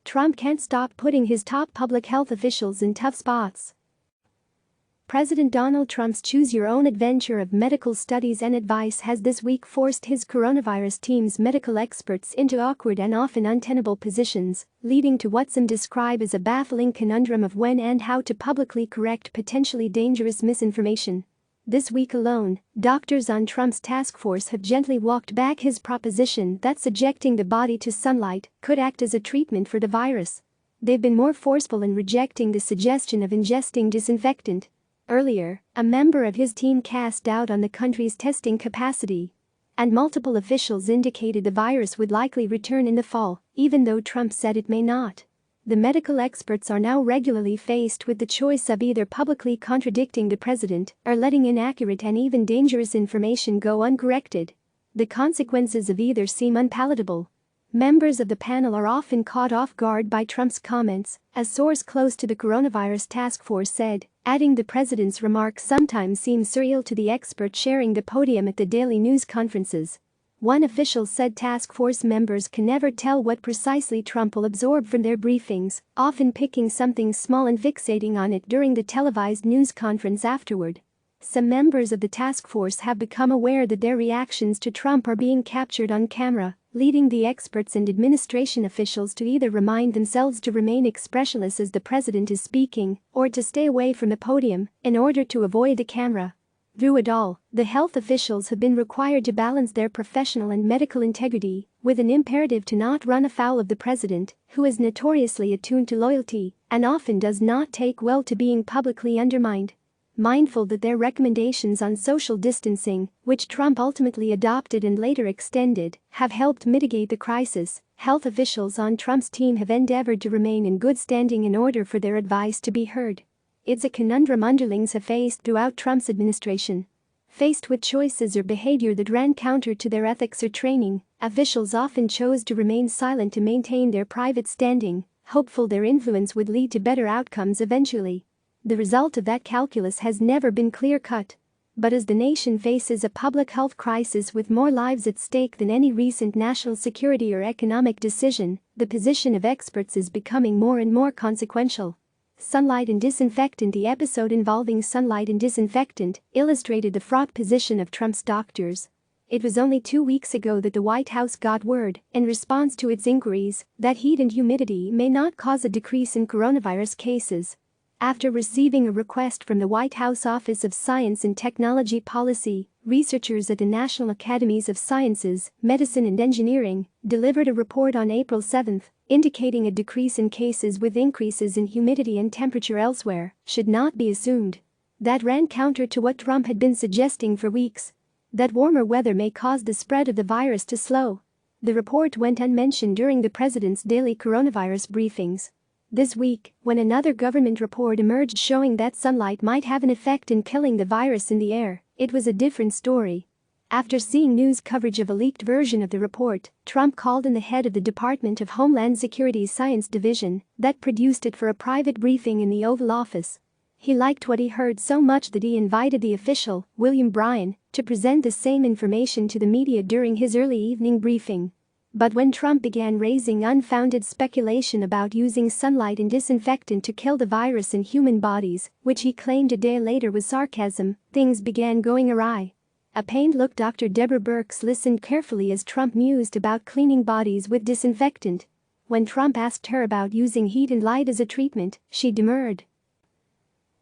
Trump can't stop putting his top public health officials in tough spots. President Donald Trump's choose-your-own-adventure of medical studies and advice has this week forced his coronavirus team's medical experts into awkward and often untenable positions, leading to what some describe as a baffling conundrum of when and how to publicly correct potentially dangerous misinformation. This week alone, doctors on Trump's task force have gently walked back his proposition that subjecting the body to sunlight could act as a treatment for the virus. They've been more forceful in rejecting the suggestion of ingesting disinfectant. Earlier, a member of his team cast doubt on the country's testing capacity. And multiple officials indicated the virus would likely return in the fall, even though Trump said it may not. The medical experts are now regularly faced with the choice of either publicly contradicting the president or letting inaccurate and even dangerous information go uncorrected. The consequences of either seem unpalatable. Members of the panel are often caught off guard by Trump's comments, a source close to the coronavirus task force said, adding the president's remarks sometimes seem surreal to the expert sharing the podium at the daily news conferences. One official said task force members can never tell what precisely Trump will absorb from their briefings, often picking something small and fixating on it during the televised news conference afterward. Some members of the task force have become aware that their reactions to Trump are being captured on camera, leading the experts and administration officials to either remind themselves to remain expressionless as the president is speaking or to stay away from the podium in order to avoid the camera. Through it all, the health officials have been required to balance their professional and medical integrity with an imperative to not run afoul of the president, who is notoriously attuned to loyalty and often does not take well to being publicly undermined. Mindful that their recommendations on social distancing, which Trump ultimately adopted and later extended, have helped mitigate the crisis, health officials on Trump's team have endeavored to remain in good standing in order for their advice to be heard. It's a conundrum underlings have faced throughout Trump's administration. Faced with choices or behavior that ran counter to their ethics or training, officials often chose to remain silent to maintain their private standing, hopeful their influence would lead to better outcomes eventually. The result of that calculus has never been clear-cut. But as the nation faces a public health crisis with more lives at stake than any recent national security or economic decision, the position of experts is becoming more and more consequential. Sunlight and disinfectant. The episode involving sunlight and disinfectant illustrated the fraught position of Trump's doctors. It was only 2 weeks ago that the White House got word, in response to its inquiries, that heat and humidity may not cause a decrease in coronavirus cases. After receiving a request from the White House Office of Science and Technology Policy, researchers at the National Academies of Sciences, Medicine and Engineering delivered a report on April 7, indicating a decrease in cases with increases in humidity and temperature elsewhere should not be assumed. That ran counter to what Trump had been suggesting for weeks, that warmer weather may cause the spread of the virus to slow. The report went unmentioned during the president's daily coronavirus briefings. This week, when another government report emerged showing that sunlight might have an effect in killing the virus in the air, it was a different story. After seeing news coverage of a leaked version of the report, Trump called in the head of the Department of Homeland Security's Science Division that produced it for a private briefing in the Oval Office. He liked what he heard so much that he invited the official, William Bryan, to present the same information to the media during his early evening briefing. But when Trump began raising unfounded speculation about using sunlight and disinfectant to kill the virus in human bodies, which he claimed a day later was sarcasm, things began going awry. A pained-look Dr. Deborah Birx listened carefully as Trump mused about cleaning bodies with disinfectant. When Trump asked her about using heat and light as a treatment, she demurred.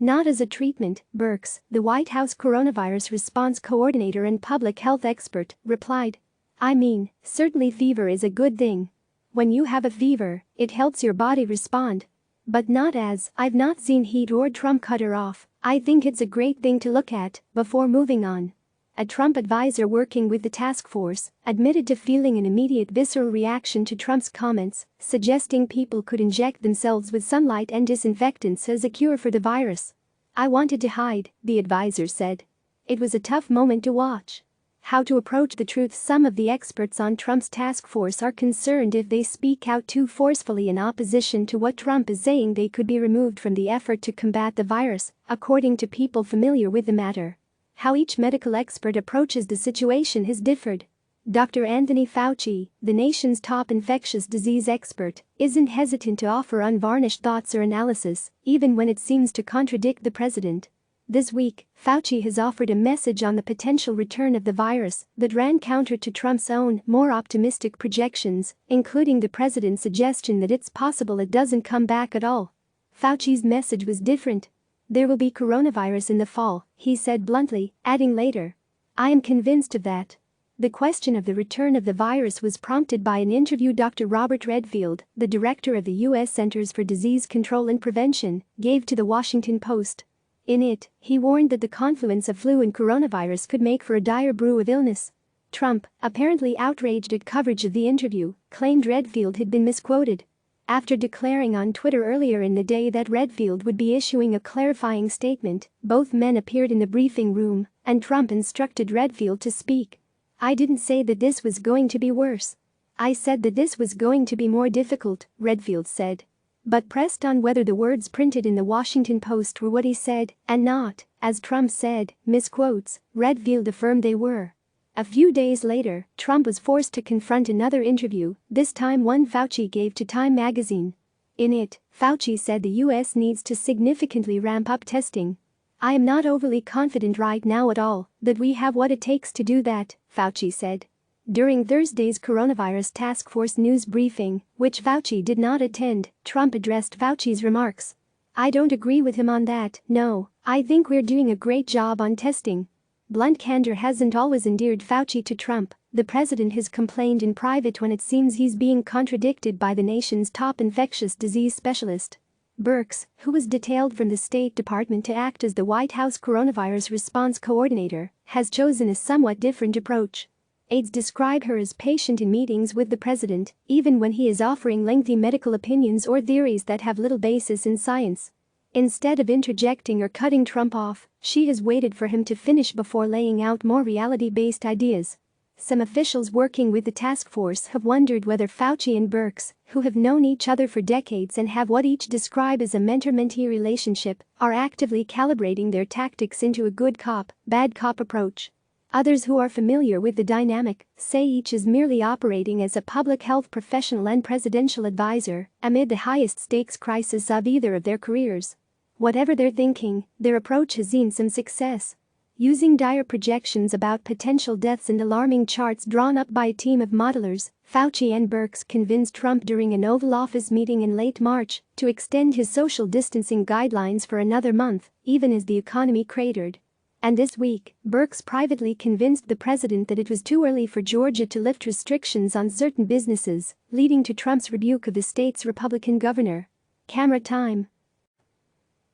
Not as a treatment, Birx, the White House coronavirus response coordinator and public health expert, replied. I mean, certainly fever is a good thing. When you have a fever, it helps your body respond. But not as, I've not seen heat or Trump cut her off. I think it's a great thing to look at before moving on. A Trump advisor working with the task force admitted to feeling an immediate visceral reaction to Trump's comments, suggesting people could inject themselves with sunlight and disinfectants as a cure for the virus. I wanted to hide, the advisor said. It was a tough moment to watch. How to approach the truth. Some of the experts on Trump's task force are concerned if they speak out too forcefully in opposition to what Trump is saying, they could be removed from the effort to combat the virus, according to people familiar with the matter. How each medical expert approaches the situation has differed. Dr. Anthony Fauci, the nation's top infectious disease expert, isn't hesitant to offer unvarnished thoughts or analysis, even when it seems to contradict the president. This week, Fauci has offered a message on the potential return of the virus that ran counter to Trump's own, more optimistic projections, including the president's suggestion that it's possible it doesn't come back at all. Fauci's message was different. "There will be coronavirus in the fall," he said bluntly, adding later, "I am convinced of that." The question of the return of the virus was prompted by an interview Dr. Robert Redfield, the director of the U.S. Centers for Disease Control and Prevention, gave to the Washington Post. In it, he warned that the confluence of flu and coronavirus could make for a dire brew of illness. Trump, apparently outraged at coverage of the interview, claimed Redfield had been misquoted. After declaring on Twitter earlier in the day that Redfield would be issuing a clarifying statement, both men appeared in the briefing room, and Trump instructed Redfield to speak. "I didn't say that this was going to be worse. I said that this was going to be more difficult," Redfield said. But pressed on whether the words printed in the Washington Post were what he said and not, as Trump said, misquotes, Redfield affirmed they were. A few days later, Trump was forced to confront another interview, this time one Fauci gave to Time magazine. In it, Fauci said the U.S. needs to significantly ramp up testing. "I am not overly confident right now at all that we have what it takes to do that," Fauci said. During Thursday's coronavirus task force news briefing, which Fauci did not attend, Trump addressed Fauci's remarks. "I don't agree with him on that, no, I think we're doing a great job on testing." Blunt candor hasn't always endeared Fauci to Trump. The president has complained in private when it seems he's being contradicted by the nation's top infectious disease specialist. Birx, who was detailed from the State Department to act as the White House coronavirus response coordinator, has chosen a somewhat different approach. Aides describe her as patient in meetings with the president, even when he is offering lengthy medical opinions or theories that have little basis in science. Instead of interjecting or cutting Trump off, she has waited for him to finish before laying out more reality-based ideas. Some officials working with the task force have wondered whether Fauci and Birx, who have known each other for decades and have what each describe as a mentor-mentee relationship, are actively calibrating their tactics into a good cop, bad cop approach. Others who are familiar with the dynamic say each is merely operating as a public health professional and presidential advisor amid the highest stakes crisis of either of their careers. Whatever their thinking, their approach has seen some success. Using dire projections about potential deaths and alarming charts drawn up by a team of modelers, Fauci and Birx convinced Trump during an Oval Office meeting in late March to extend his social distancing guidelines for another month, even as the economy cratered. And this week, Birx privately convinced the president that it was too early for Georgia to lift restrictions on certain businesses, leading to Trump's rebuke of the state's Republican governor. Camera time.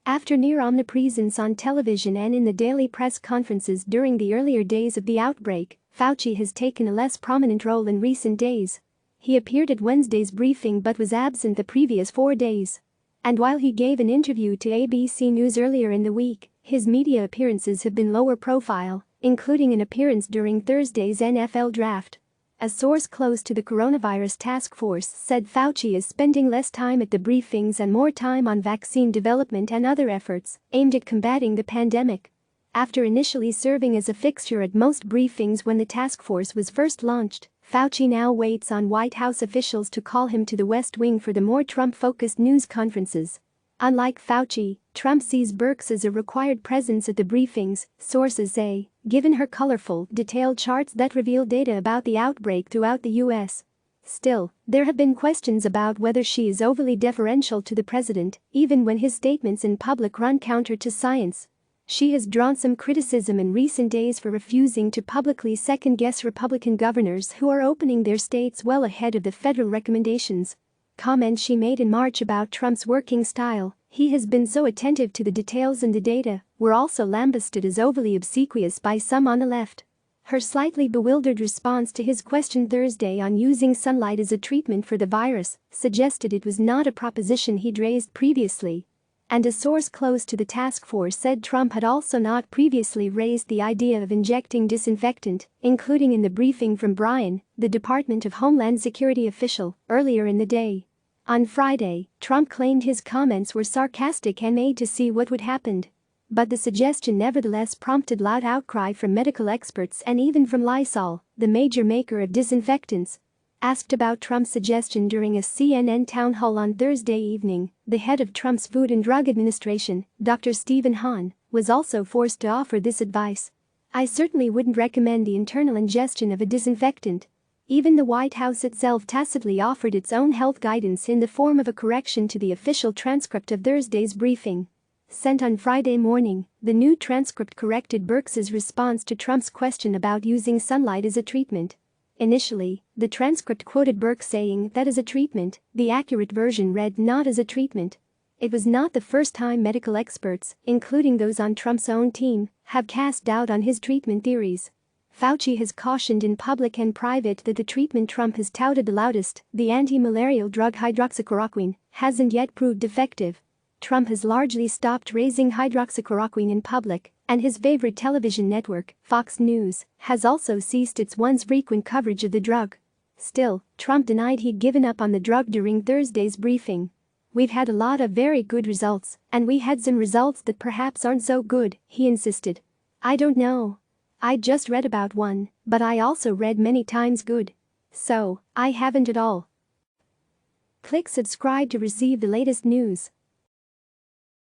After near omnipresence on television and in the daily press conferences during the earlier days of the outbreak, Fauci has taken a less prominent role in recent days. He appeared at Wednesday's briefing but was absent the previous 4 days. And while he gave an interview to ABC News earlier in the week, his media appearances have been lower profile, including an appearance during Thursday's NFL draft. A source close to the coronavirus task force said Fauci is spending less time at the briefings and more time on vaccine development and other efforts aimed at combating the pandemic. After initially serving as a fixture at most briefings when the task force was first launched, Fauci now waits on White House officials to call him to the West Wing for the more Trump-focused news conferences. Unlike Fauci, Trump sees Birx as a required presence at the briefings, sources say, given her colorful, detailed charts that reveal data about the outbreak throughout the U.S. Still, there have been questions about whether she is overly deferential to the president, even when his statements in public run counter to science. She has drawn some criticism in recent days for refusing to publicly second-guess Republican governors who are opening their states well ahead of the federal recommendations. Comments she made in March about Trump's working style, "He has been so attentive to the details and the data," were also lambasted as overly obsequious by some on the left. Her slightly bewildered response to his question Thursday on using sunlight as a treatment for the virus suggested it was not a proposition he'd raised previously. And a source close to the task force said Trump had also not previously raised the idea of injecting disinfectant, including in the briefing from Bryan, the Department of Homeland Security official, earlier in the day. On Friday, Trump claimed his comments were sarcastic and made to see what would happen. But the suggestion nevertheless prompted loud outcry from medical experts and even from Lysol, the major maker of disinfectants. Asked about Trump's suggestion during a CNN town hall on Thursday evening, the head of Trump's Food and Drug Administration, Dr. Stephen Hahn, was also forced to offer this advice. "I certainly wouldn't recommend the internal ingestion of a disinfectant." Even the White House itself tacitly offered its own health guidance in the form of a correction to the official transcript of Thursday's briefing. Sent on Friday morning, the new transcript corrected Birx's response to Trump's question about using sunlight as a treatment. Initially, the transcript quoted Birx saying that as a treatment, the accurate version read not as a treatment. It was not the first time medical experts, including those on Trump's own team, have cast doubt on his treatment theories. Fauci has cautioned in public and private that the treatment Trump has touted the loudest, the anti-malarial drug hydroxychloroquine, hasn't yet proved effective. Trump has largely stopped raising hydroxychloroquine in public, and his favorite television network, Fox News, has also ceased its once frequent coverage of the drug. Still, Trump denied he'd given up on the drug during Thursday's briefing. "We've had a lot of very good results, and we had some results that perhaps aren't so good," he insisted. "I don't know. I just read about one, but I also read many times good. So, I haven't at all." Click subscribe to receive the latest news.